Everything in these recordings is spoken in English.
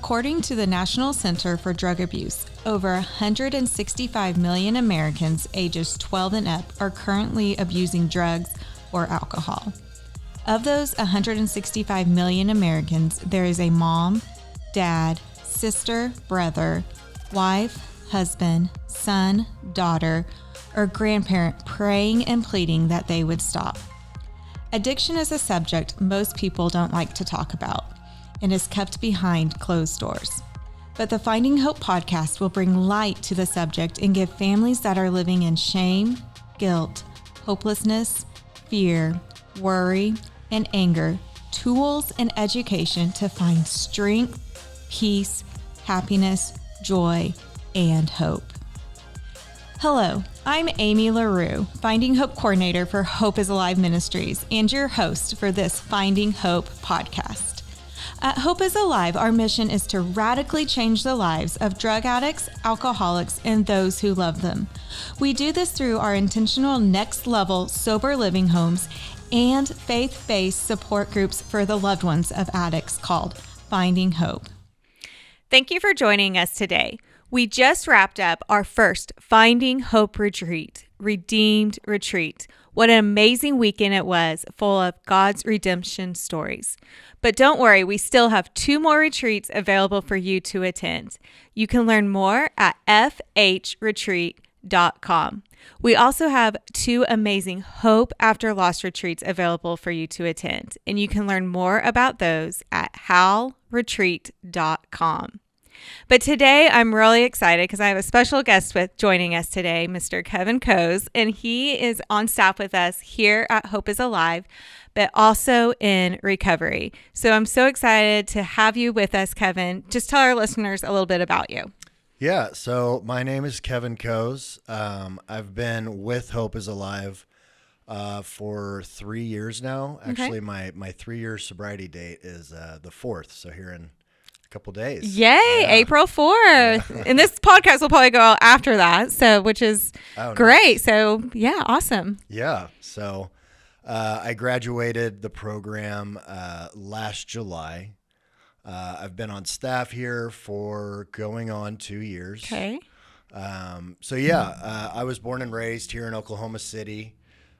According to the National Center for Drug Abuse, over 165 million Americans ages 12 and up are currently abusing drugs or alcohol. Of those 165 million Americans, there is a mom, dad, sister, brother, wife, husband, son, daughter, or grandparent praying and pleading that they would stop. Addiction is a subject most people don't like to talk about and is kept behind closed doors. But the Finding Hope podcast will bring light to the subject and give families that are living in shame, guilt, hopelessness, fear, worry, and anger tools and education to find strength, peace, happiness, joy, and hope. Hello, I'm Amy LaRue, Finding Hope Coordinator for Hope is Alive Ministries and your host for this Finding Hope podcast. At Hope is Alive, our mission is to radically change the lives of drug addicts, alcoholics, and those who love them. We do this through our intentional next-level sober living homes and faith-based support groups for the loved ones of addicts called Finding Hope. Thank you for joining us today. We just wrapped up our first Finding Hope retreat, Redeemed Retreat. What an amazing weekend it was, full of God's redemption stories. But don't worry, we still have 2 more retreats available for you to attend. You can learn more at FHretreat.com. We also have 2 amazing Hope After Loss retreats available for you to attend, and you can learn more about those at HalRetreat.com. But today I'm really excited because I have a special guest joining us today, Mr. Keven Kohs, and he is on staff with us here at Hope is Alive, but also in recovery. So I'm so excited to have you with us, Keven. Just tell our listeners a little bit about you. Yeah, so my name is Keven Kohs. I've been with Hope is Alive for 3 years now. Actually, my 3-year sobriety date is the 4th, so here in a couple days. Yay, yeah. April 4th. Yeah. And this podcast will probably go out after that, which is great. Nice. So, yeah, awesome. Yeah, so I graduated the program last July. I've been on staff here for going on 2 years. Okay. I was born and raised here in Oklahoma City,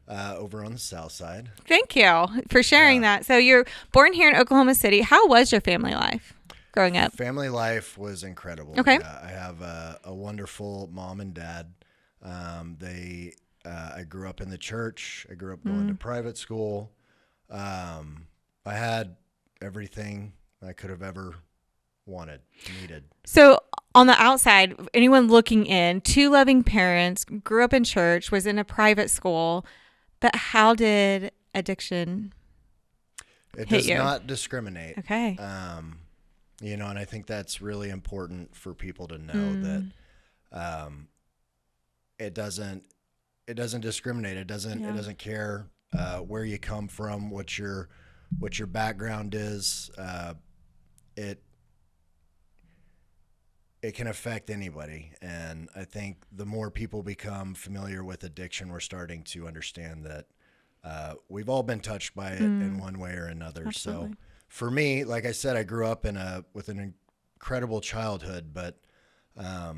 over on the south side. Thank you for sharing that. So you're born here in Oklahoma City. How was your family life growing up? Family life was incredible. Okay. I have a wonderful mom and dad. I grew up in the church. I grew up going to private school. I had everything I could have ever wanted, needed. So on the outside, anyone looking in, 2 loving parents, grew up in church, was in a private school, but how did addiction hit you? It does not discriminate. Okay. And I think that's really important for people to know that it doesn't discriminate. It doesn't care where you come from, what your background is. It can affect anybody. And I think the more people become familiar with addiction, we're starting to understand that we've all been touched by it in one way or another. Absolutely. So for me, like I said, I grew up with an incredible childhood, but I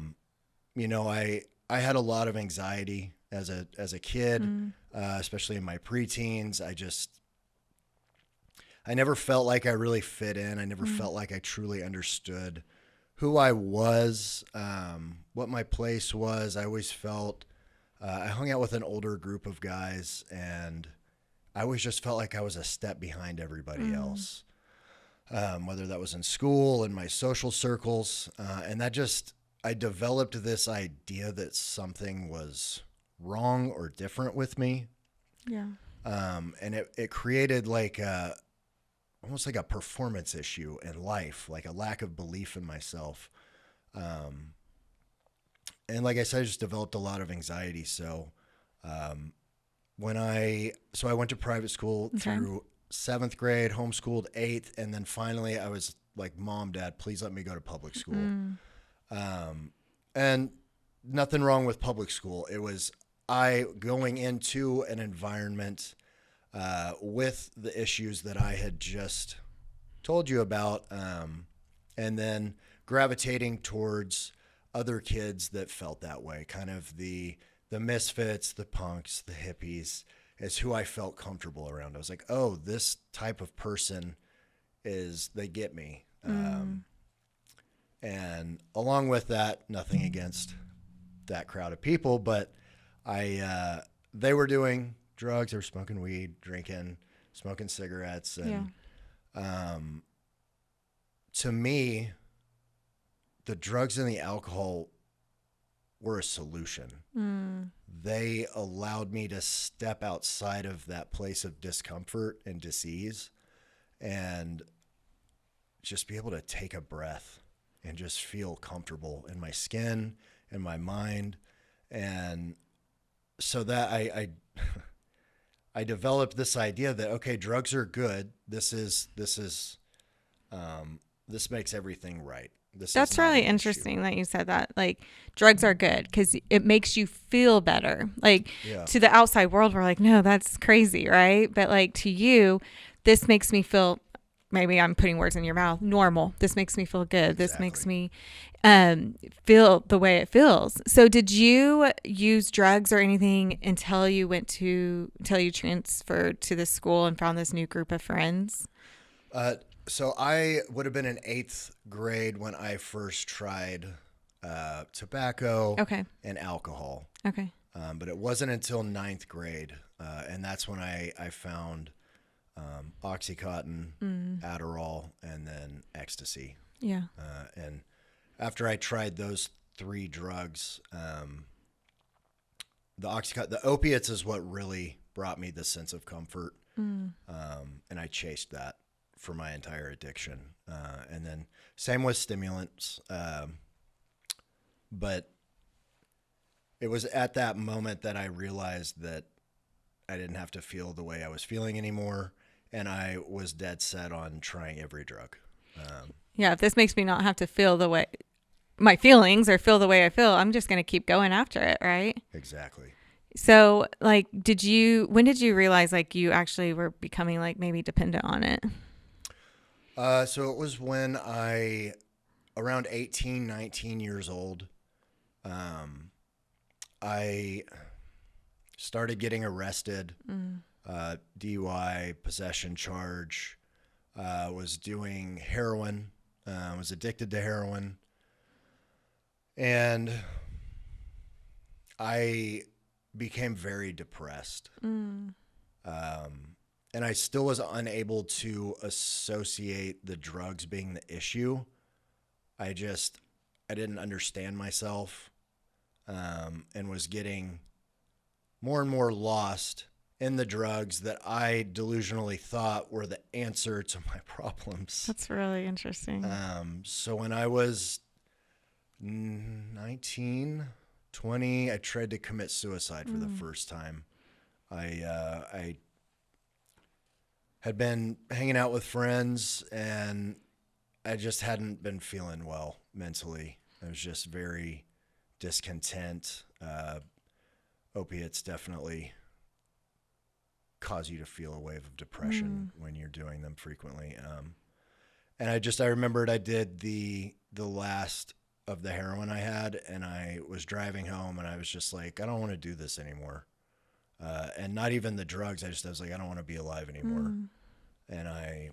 had a lot of anxiety as a kid, especially in my preteens. I never felt like I really fit in. I never felt like I truly understood who I was, what my place was. I always felt I hung out with an older group of guys, and I always just felt like I was a step behind everybody else, whether that was in school, in my social circles. And I developed this idea that something was wrong or different with me. Yeah. And it created almost like a performance issue in life, like a lack of belief in myself. And like I said, I just developed a lot of anxiety. So I went to private school through 7th grade, homeschooled 8th. And then finally I was like, Mom, Dad, please let me go to public school. And nothing wrong with public school. It was going into an environment with the issues that I had just told you about, and then gravitating towards other kids that felt that way, kind of the misfits, the punks, the hippies, is who I felt comfortable around. I was like, oh, this type of person they get me. And along with that, nothing against that crowd of people, but they were doing drugs, they were smoking weed, drinking, smoking cigarettes. And to me, the drugs and the alcohol were a solution. They allowed me to step outside of that place of discomfort and disease and just be able to take a breath and just feel comfortable in my skin and my mind. And so that I developed this idea that, okay, drugs are good. This makes everything right. That's really interesting that you said that. Like, drugs are good because it makes you feel better. Like, to the outside world, we're like, no, that's crazy, right? But like, to you, this makes me feel, maybe I'm putting words in your mouth, normal. This makes me feel good. Exactly. This makes me feel the way it feels. So did you use drugs or anything until you transferred to this school and found this new group of friends? So I would have been in 8th grade when I first tried tobacco and alcohol. Okay. But it wasn't until 9th grade, and that's when I found Oxycontin, Adderall, and then ecstasy. Yeah. And after I tried those 3 drugs, the opiates is what really brought me the sense of comfort, and I chased that for my entire addiction. And then same with stimulants. But it was at that moment that I realized that I didn't have to feel the way I was feeling anymore. And I was dead set on trying every drug. If this makes me not have to feel the way my feelings or feel the way I feel, I'm just going to keep going after it. Right. Exactly. So like, when did you realize like you actually were becoming like maybe dependent on it? So it was when around 18, 19 years old, I started getting arrested, DUI, possession charge, was doing heroin, was addicted to heroin. And I became very depressed. And I still was unable to associate the drugs being the issue. I didn't understand myself, and was getting more and more lost in the drugs that I delusionally thought were the answer to my problems. That's really interesting. So when I was 19, 20, I tried to commit suicide for the first time. I had been hanging out with friends, and I just hadn't been feeling well mentally. I was just very discontent. Opiates definitely cause you to feel a wave of depression when you're doing them frequently. And I remembered I did the last of the heroin I had, and I was driving home, and I was just like, I don't want to do this anymore. And not even the drugs. I was like, I don't want to be alive anymore. And I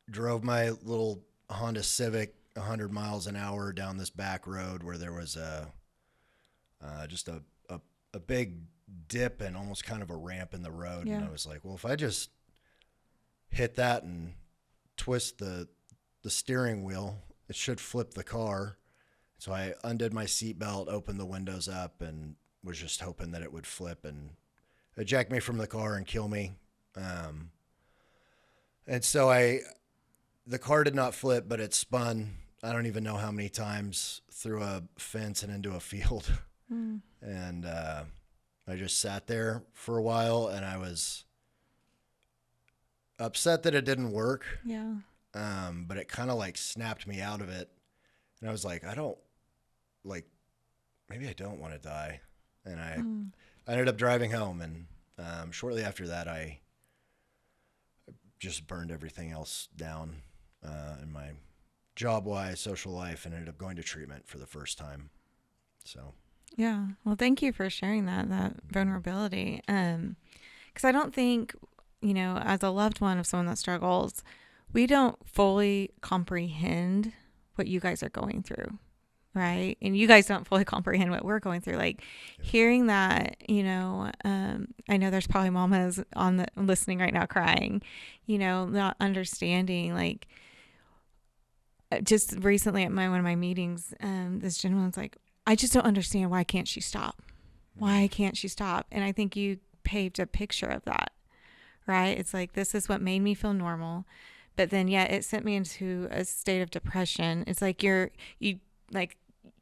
drove my little Honda Civic 100 miles an hour down this back road where there was just a big dip and almost kind of a ramp in the road. Yeah. And I was like, well, if I just hit that and twist the steering wheel, it should flip the car. So I undid my seatbelt, opened the windows up, and was just hoping that it would flip and eject me from the car and kill me. And so the car did not flip, but it spun. I don't even know how many times through a fence and into a field. And I just sat there for a while, and I was upset that it didn't work. Yeah. But it kind of like snapped me out of it. And I was like, maybe I don't want to die. And I ended up driving home, and shortly after that, I just burned everything else down. in my job-wise, social life, and ended up going to treatment for the first time. So. Yeah. Well, thank you for sharing that vulnerability. 'Cause I don't think, as a loved one of someone that struggles, we don't fully comprehend what you guys are going through. Right. And you guys don't fully comprehend what we're going through. Like hearing that, I know there's probably mamas listening right now crying, not understanding, like just recently at one of my meetings, this gentleman's like, I just don't understand. Why can't she stop? Why can't she stop? And I think you paved a picture of that, right? It's like, this is what made me feel normal. But then, it sent me into a state of depression. It's like you like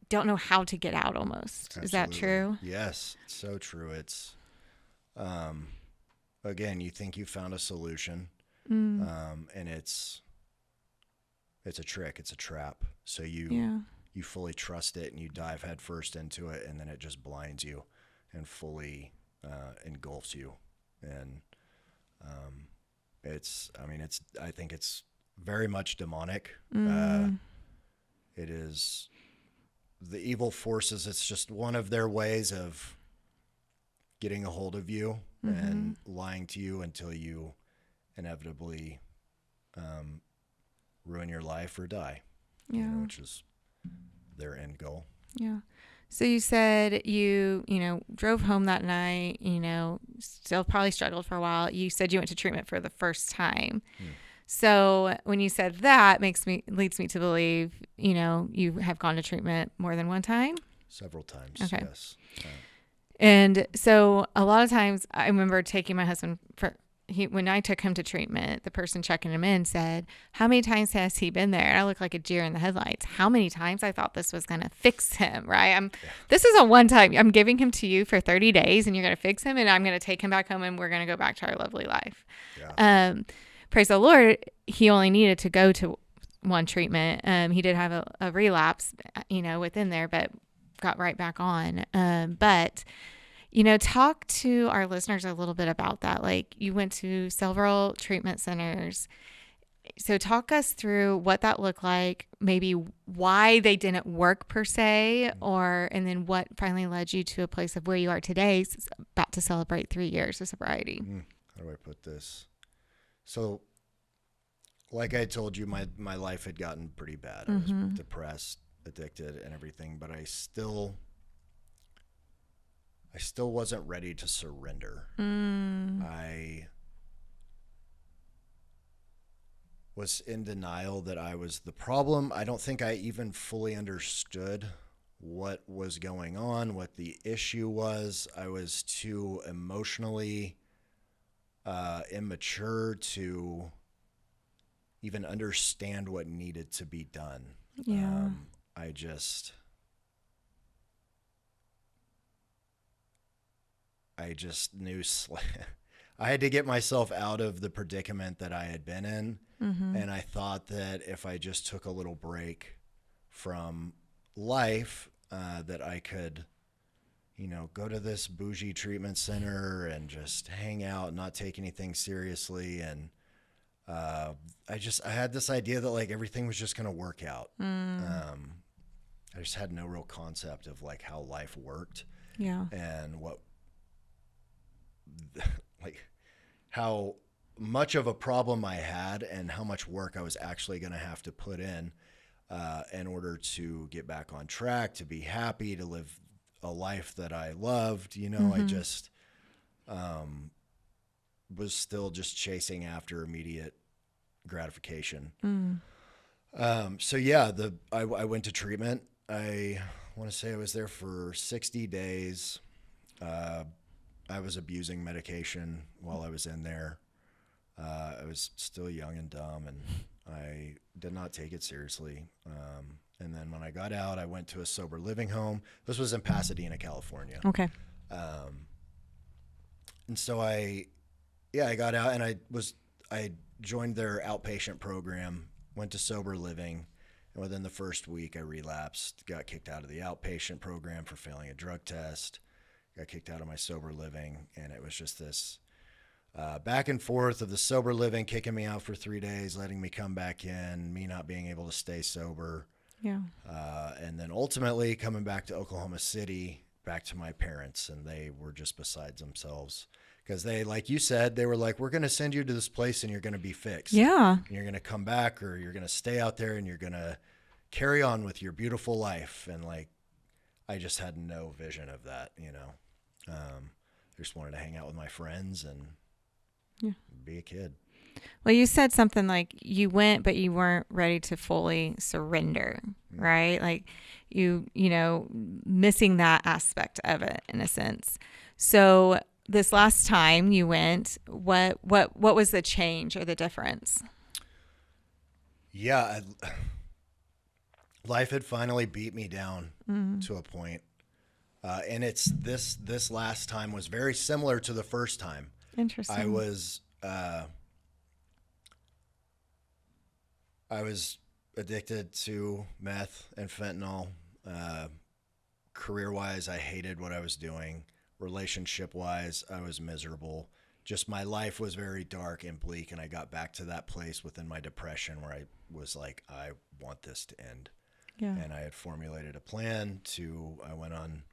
don't know how to get out almost. Absolutely. Is that true? Yes, it's so true. It's, again, you think you found a solution, and it's a trick. It's a trap. So you fully trust it and you dive headfirst into it, and then it just blinds you and fully engulfs you. And I think it's very much demonic. It is the evil forces. It's just one of their ways of getting a hold of you and lying to you until you inevitably ruin your life or die, which is their end goal. Yeah. So you said you drove home that night, still probably struggled for a while. You said you went to treatment for the first time. So when you said that leads me to believe, you have gone to treatment more than one time? Several times. Okay. Yes. And so a lot of times I remember taking my husband when I took him to treatment, the person checking him in said, how many times has he been there? And I looked like a deer in the headlights. How many times I thought this was going to fix him, right? This is a one time. I'm giving him to you for 30 days and you're going to fix him and I'm going to take him back home and we're going to go back to our lovely life. Yeah. Praise the Lord. He only needed to go to one treatment. He did have a relapse, within there, but got right back on. But talk to our listeners a little bit about that. Like you went to several treatment centers. So talk us through what that looked like, maybe why they didn't work per se, and then what finally led you to a place of where you are today, about to celebrate 3 years of sobriety. How do I put this? So like I told you, my life had gotten pretty bad. I was depressed, addicted and everything, but I still wasn't ready to surrender. I was in denial that I was the problem. I don't think I even fully understood what was going on, what the issue was. I was too emotionally immature to even understand what needed to be done. Yeah. I just knew I had to get myself out of the predicament that I had been in. And I thought that if I just took a little break from life, that I could, go to this bougie treatment center and just hang out and not take anything seriously. And I had this idea that like everything was just going to work out. I just had no real concept of like how life worked. Yeah. And how much of a problem I had and how much work I was actually going to have to put in order to get back on track, to be happy, to live a life that I loved. I just was still just chasing after immediate gratification. So yeah, I went to treatment. I want to say I was there for 60 days. I was abusing medication while I was in there. I was still young and dumb, and I did not take it seriously. And then when I got out, I went to a sober living home. This was in Pasadena, California. Okay. And so I got out, and I joined their outpatient program, went to sober living, and within the first week I relapsed, got kicked out of the outpatient program for failing a drug test, got kicked out of my sober living, and it was just this back and forth of the sober living, kicking me out for 3 days, letting me come back in, me not being able to stay sober. Yeah. And then ultimately coming back to Oklahoma City, back to my parents, and they were just besides themselves. Because they, like you said, they were like, we're going to send you to this place and you're going to be fixed. Yeah. And you're going to come back, or you're going to stay out there and you're going to carry on with your beautiful life. And like, I just had no vision of that, you know. I just wanted to hang out with my friends and be a kid. Well, you said something like you went, but you weren't ready to fully surrender, right? Like you know, missing that aspect of it in a sense. So this last time you went, what was the change or the difference? Yeah, life had finally beat me down to a point. And it's this last time was very similar to the first time. Interesting. I was addicted to meth and fentanyl. Career-wise, I hated what I was doing. Relationship-wise, I was miserable. Just my life was very dark and bleak, and I got back to that place within my depression where I was like, I want this to end. Yeah. And I had formulated a plan I went on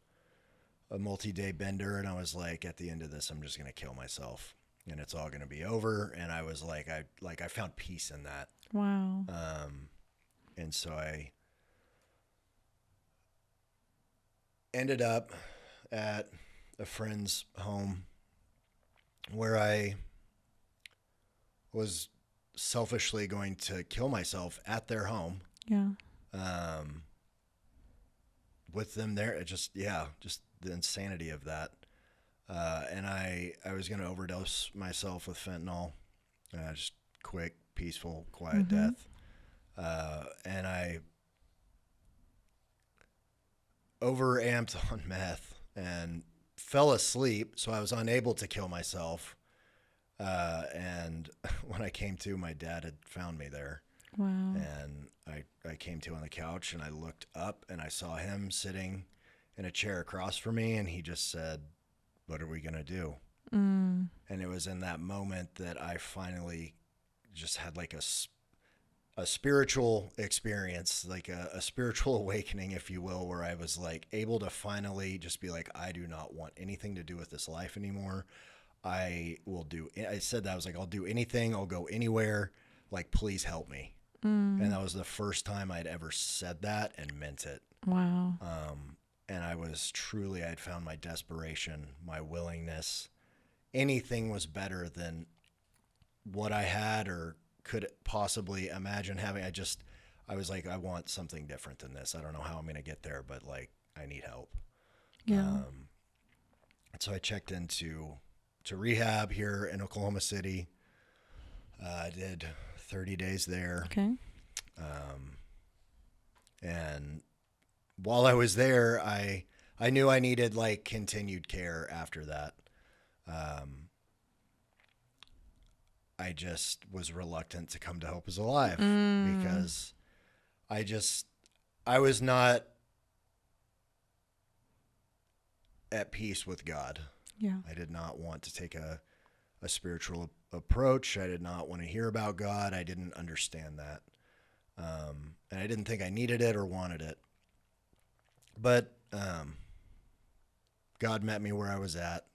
a multi-day bender, and I was like, at the end of this, I'm just going to kill myself, and it's all going to be over. And I was like, I found peace in that. Wow. And so I ended up at a friend's home where I was selfishly going to kill myself at their home. Yeah. With them there, just the insanity of that. And I was going to overdose myself with fentanyl, just quick, peaceful, quiet death. And I overamped on meth and fell asleep, so I was unable to kill myself. And when I came to, my dad had found me there. Wow. And I came to on the couch, and I looked up and I saw him sitting in a chair across from me, and he just said, "What are we going to do?" And it was in that moment that I finally just had like a spiritual experience, like a spiritual awakening, if you will, where I was like able to finally just be like, I do not want anything to do with this life anymore. I said that, I was like, I'll do anything. I'll go anywhere. Like, please help me. And that was the first time I'd ever said that and meant it. Wow. And I had found my desperation, my willingness. Anything was better than what I had or could possibly imagine having. I was like, I want something different than this. I don't know how I'm going to get there, but like, I need help. Yeah. So I checked into rehab here in Oklahoma City. I did 30 days there. Okay. And while I was there, I knew I needed like continued care after that. I just was reluctant to come to Hope is Alive because I was not at peace with God. Yeah. I did not want to take a spiritual approach. I did not want to hear about God. I didn't understand that. And I didn't think I needed it or wanted it. But God met me where I was at,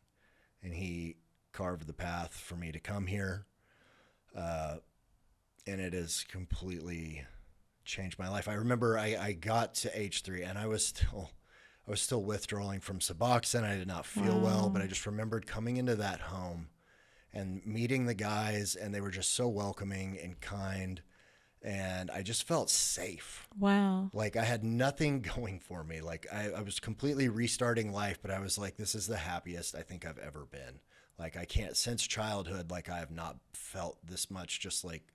and he carved the path for me to come here. And it has completely changed my life. I remember I got to H3 and I was still withdrawing from Suboxone. I did not feel well, but I just remembered coming into that home and meeting the guys, and they were just so welcoming and kind. And I just felt safe. Wow. Like I had nothing going for me. Like I was completely restarting life, but I was like, this is the happiest I think I've ever been. Like I can't, since childhood, like I have not felt this much just like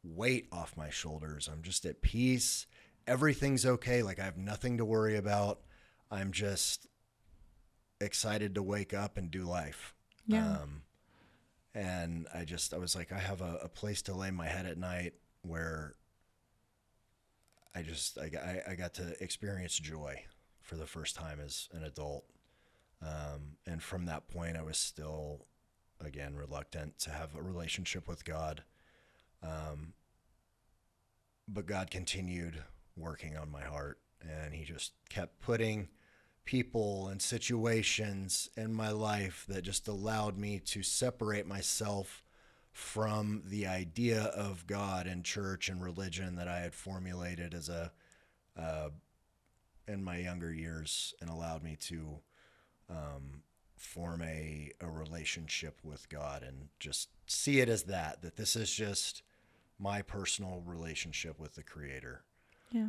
weight off my shoulders. I'm just at peace. Everything's okay. Like I have nothing to worry about. I'm just excited to wake up and do life. Yeah. And I was like, I have a place to lay my head at night where I got to experience joy for the first time as an adult. And from that point, I was still again, reluctant to have a relationship with God. But God continued working on my heart, and he just kept putting people and situations in my life that just allowed me to separate myself from the idea of God and church and religion that I had formulated as in my younger years, and allowed me to form a relationship with God and just see it as that this is just my personal relationship with the Creator. Yeah.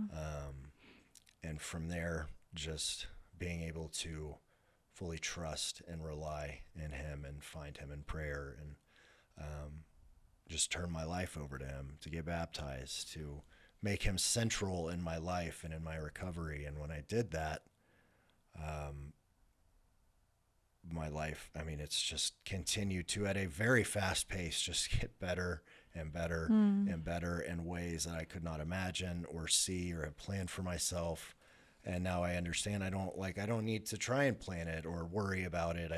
And from there, just being able to fully trust and rely in him and find him in prayer, and just turn my life over to him, to get baptized, to make him central in my life and in my recovery. And when I did that, my life, I mean, it's just continued to, at a very fast pace, just get better and better and better in ways that I could not imagine or see or have planned for myself. And now I understand I don't need to try and plan it or worry about it.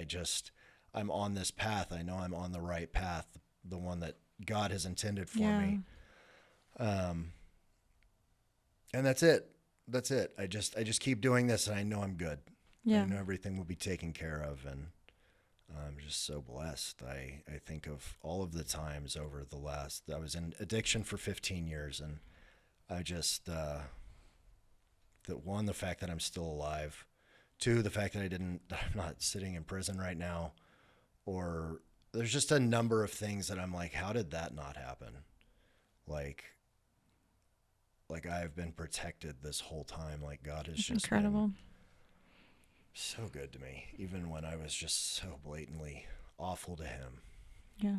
I'm on this path. I know I'm on the right path, the one that God has intended for me. And that's it. I just keep doing this, and I know I'm good. Yeah. I know everything will be taken care of, and I'm just so blessed. I think of all of the times over I was in addiction for 15 years, and I just, the fact that I'm still alive, 2, the fact that I'm not sitting in prison right now, or there's just a number of things that I'm like, how did that not happen? Like I've been protected this whole time. Like God has just incredible. been so good to me, even when I was just so blatantly awful to him. Yeah.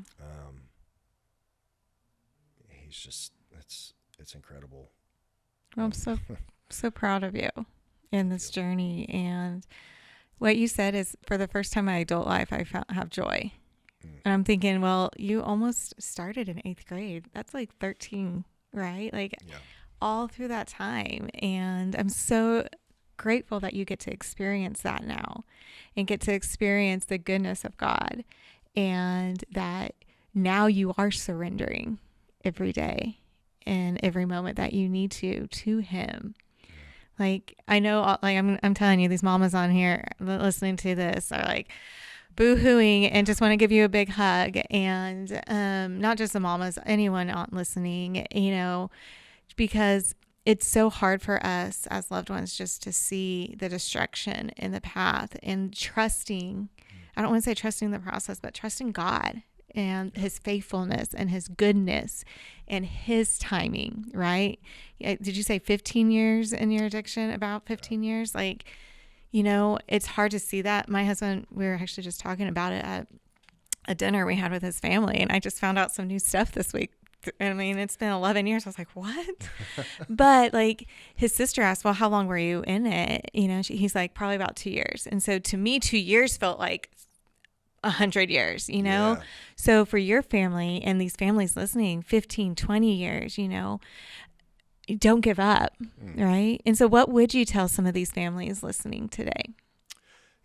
He's just, it's incredible. Well, I'm so proud of you in this journey. And what you said is, for the first time in my adult life, I have joy. And I'm thinking, well, you almost started in 8th grade. That's like 13, right? Like all through that time. And I'm so grateful that you get to experience that now, and get to experience the goodness of God, and that now you are surrendering every day and every moment that you need to him. Like, I know, like I'm telling you, these mamas on here listening to this are like boo-hooing and just want to give you a big hug. And not just the mamas, anyone listening, because it's so hard for us as loved ones just to see the destruction in the path, and trusting, I don't want to say trusting the process, but trusting God and his faithfulness and his goodness and his timing, right? Did you say 15 years in your addiction? About 15 years? Like, it's hard to see that. My husband, we were actually just talking about it at a dinner we had with his family, and I just found out some new stuff this week. I mean, it's been 11 years. I was like, what? But like, his sister asked, well, how long were you in it? He's like, probably about 2 years. And so to me, 2 years felt like 100 years, Yeah. So for your family and these families listening, 15, 20 years, don't give up. Right. And so what would you tell some of these families listening today?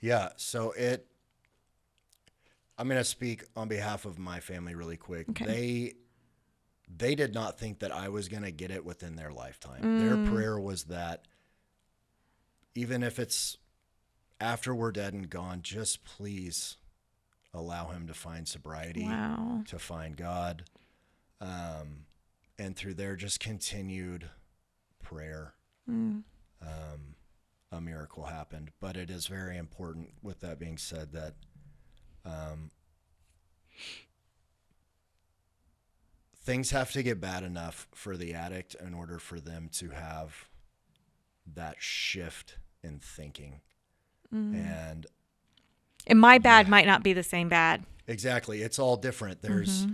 Yeah. So I'm going to speak on behalf of my family really quick. Okay. They did not think that I was going to get it within their lifetime. Their prayer was that even if it's after we're dead and gone, just please allow him to find sobriety, to find God. And through their just continued prayer, a miracle happened. But it is very important, with that being said, that things have to get bad enough for the addict in order for them to have that shift in thinking. And my bad might not be the same bad. Exactly. It's all different. There's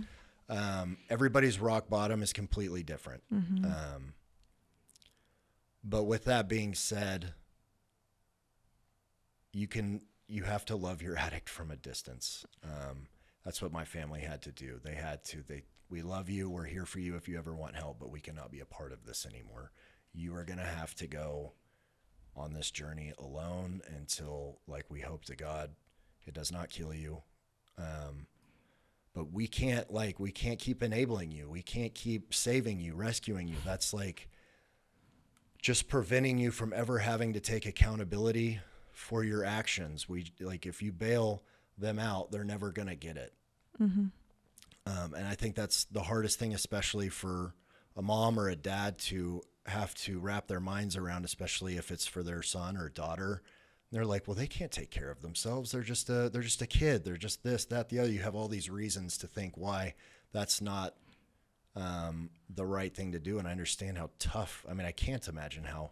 everybody's rock bottom is completely different. But with that being said, you have to love your addict from a distance. That's what my family had to do. We love you. We're here for you if you ever want help, but we cannot be a part of this anymore. You are going to have to go on this journey alone until, like, we hope to God, it does not kill you. but we can't keep enabling you. We can't keep saving you, rescuing you. That's like just preventing you from ever having to take accountability for your actions. If you bail them out, they're never going to get it. Mm-hmm. And I think that's the hardest thing, especially for a mom or a dad to have to wrap their minds around, especially if it's for their son or daughter. They're like, well, they can't take care of themselves. They're just a kid. They're just this, that, the other. You have all these reasons to think why that's not the right thing to do. And I understand how tough, I mean, I can't imagine how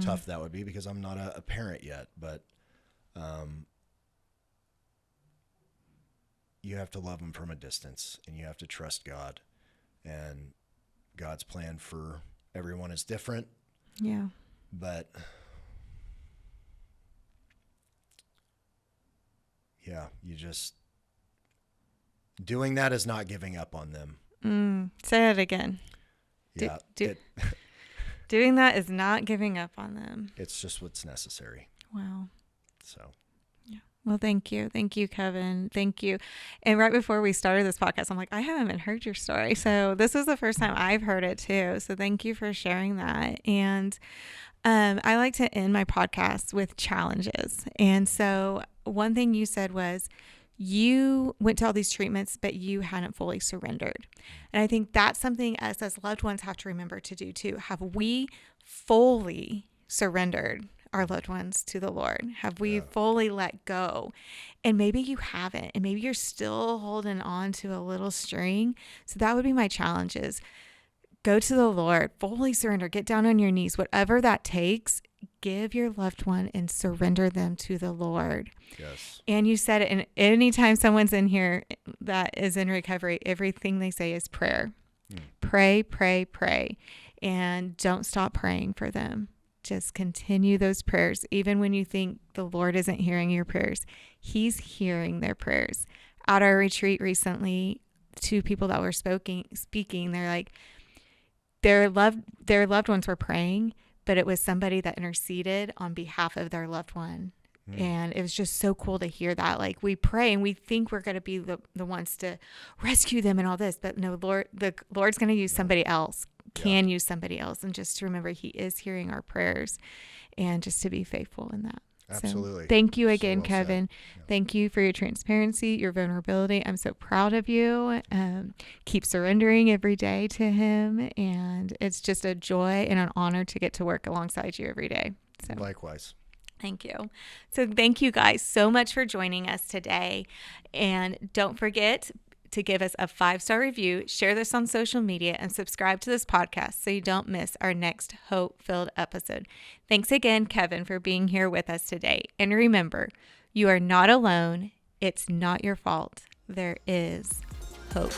tough that would be because I'm not a parent yet, but you have to love them from a distance, and you have to trust God, and God's plan for everyone is different. Yeah. But yeah, you just doing that is not giving up on them. Say it again. Yeah. Doing that is not giving up on them. It's just what's necessary. Wow. So. Yeah. Well, thank you. Thank you, Keven. Thank you. And right before we started this podcast, I'm like, I haven't even heard your story. So this is the first time I've heard it too. So thank you for sharing that. And I like to end my podcast with challenges. And so one thing you said was you went to all these treatments, but you hadn't fully surrendered. And I think that's something us as loved ones have to remember to do too. Have we fully surrendered our loved ones to the Lord? Have we fully let go? And maybe you haven't, and maybe you're still holding on to a little string. So that would be my challenges. Go to the Lord, fully surrender, get down on your knees, whatever that takes, give your loved one and surrender them to the Lord. Yes. And you said it, and anytime someone's in here that is in recovery, everything they say is prayer. Pray, pray, pray. And don't stop praying for them. Just continue those prayers. Even when you think the Lord isn't hearing your prayers, He's hearing their prayers. At our retreat recently, 2 people that were speaking, they're like, their loved ones were praying, but it was somebody that interceded on behalf of their loved one. And it was just so cool to hear that. Like, we pray and we think we're going to be the ones to rescue them and all this, but no, the Lord's going to use somebody else, use somebody else. And just to remember He is hearing our prayers, and just to be faithful in that. Absolutely. So, thank you again, So well Keven. Thank you for your transparency, your vulnerability. I'm so proud of you. Keep surrendering every day to Him. And it's just a joy and an honor to get to work alongside you every day. So Likewise. Thank you. So thank you guys so much for joining us today. And don't forget to give us a 5-star review, share this on social media, and subscribe to this podcast so you don't miss our next hope-filled episode. Thanks again, Keven, for being here with us today. And remember, you are not alone. It's not your fault. There is hope.